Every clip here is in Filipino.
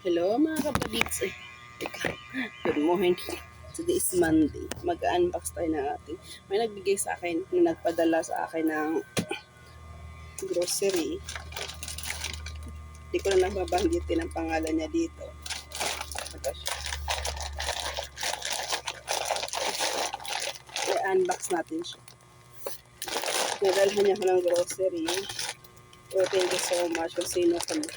Hello mga kabaliks. Good morning. Today is Monday. Mag-unbox tayo ng ating. May nagbigay sa akin, nagpadala sa akin ng grocery. Hindi ko na nababanggitin ang pangalan niya dito. Ito siya. I-unbox natin siya. Nadalhan niya ako ng grocery. Oh, thank you so much kung sino ka mo.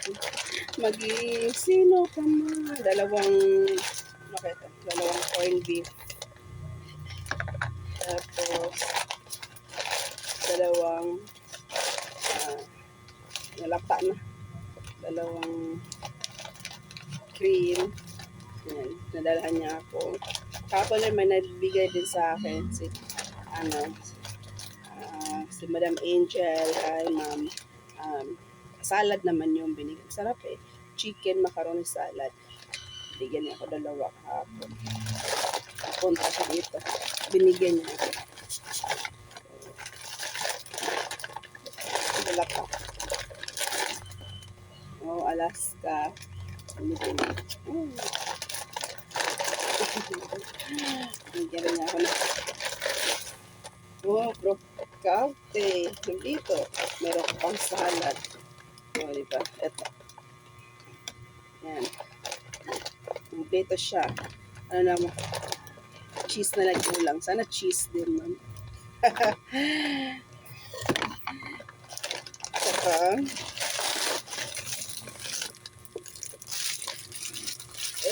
Maging sino ka mo. Dalawang corned beef. Tapos, dalawang nalapa na. Dalawang cream. Yan, nadalhan niya ako. Kapag may nagbigay din sa akin si Madam Angel, ay ma'am, salad naman yung binigyan. Sarap eh. Chicken macaroni salad. Bigyan niya ako dalawa kahapon. Punta siya dito. Binigyan niya ako. Wala pa. Oh, Alaska. Binigyan niya. Binigyan niya ako na. Oh, crocante. Dito. Meron ko pang salad. Oh, diba? Ito. Yan. Dito siya. Ano naman? Cheese na nagkulang. Sana cheese din, ma'am. Saka,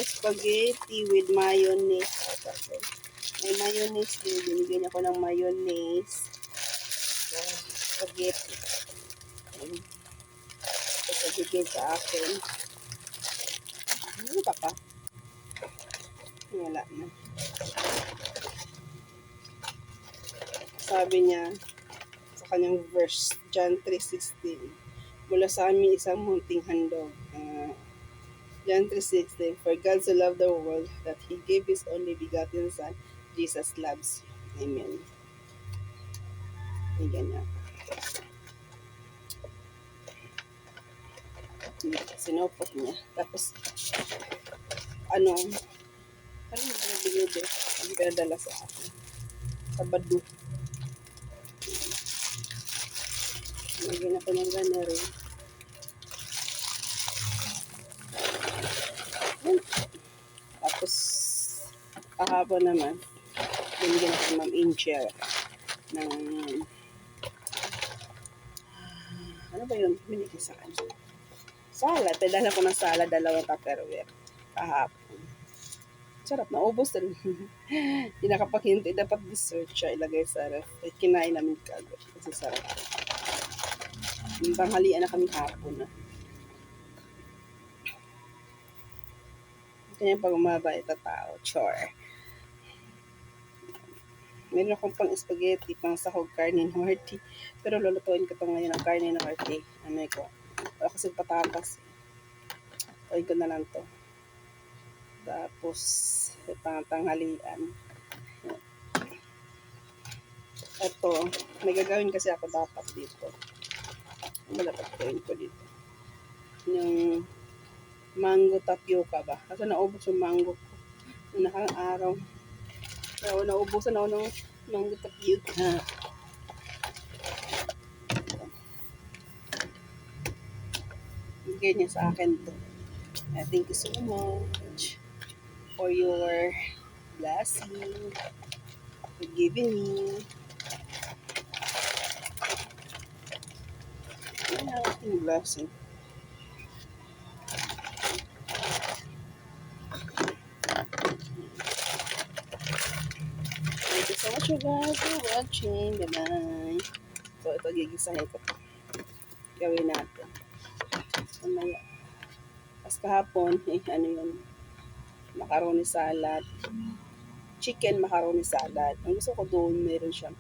spaghetti with mayonnaise. May mayonnaise din. Binigyan ako ng mayonnaise. So, spaghetti. Ito bigay sa akin. Ano pa pa? Wala na. Sabi niya sa kanyang verse, John 3:16. Mula sa amin isang munting handog. John 3:16. For God so loved the world that He gave His only begotten Son. Jesus loves you. Amen. Ayan niya. Sinopot niya. Tapos, ano nagbigay din? Ang pinadala sa akin. Sabado. Nagyan ako ng ganari. Tapos, kahapon naman, binigyan ako ng Ma'am Angel ng ano ba yun? Binigyan sa kanya. Salad. Dala ko ng salad, dalawang tupperware. Kahapon. Sarap, naubos din. Hindi nakapaghintay. Dapat dessert siya ilagay sa ref. Kinain namin kagad. Kasi sarap. Yung tanghalian na kami hapon na. Kanya pag umaba ito tao. Chore. Meron akong pang spaghetti, pang sahog, karne ng hearty. Pero lulutuin ko ito ngayon ang karne ng hearty. Ano ko? Wala kasi patatas. Tuwin ko na lang to. Tapos, pang tanghalian. Ito, may gagawin kasi ako dapat dito. Ano dapat gawin ko dito? Yung mango tapioca ba? Kasi naubos yung mango ko. Yung nakang araw. So, naubusan ako ng mango tapioca. Bigay niya sa akin to. Thank you so much for your blessing, for giving me. Yan ang aking blessing. Thank you so much you guys for watching. Bye-bye. So, ito gigisahin ko. Gawin natin. Mamaya. Tapos kahapon, ano yun? Macaroni salad. Chicken macaroni salad. Ang gusto ko doon, meron siya.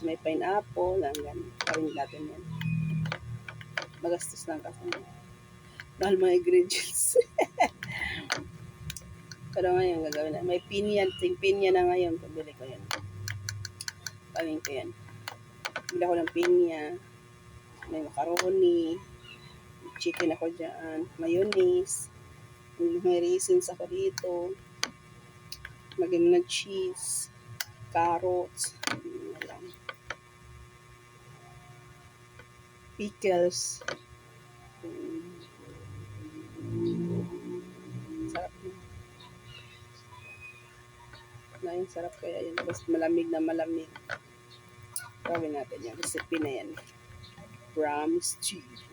May pineapple, hanggang karin natin yan. Magastos lang kasi. Mahal mga ingredients. Pero ngayon, gagawin na. May pinya, ting pinya na ngayon. Pabili ko yan. Gawin ko yan. Bili ako ng pinya. May macaroni. Chicken ako dyan. Mayonnaise. May raisins ako dito. Lagyan mo ng cheese, carrots, pickles. Sarap na. Yung sarap kaya yun. Tapos malamig na malamig. Gawin natin yung recipe na yan. Brahms cheese.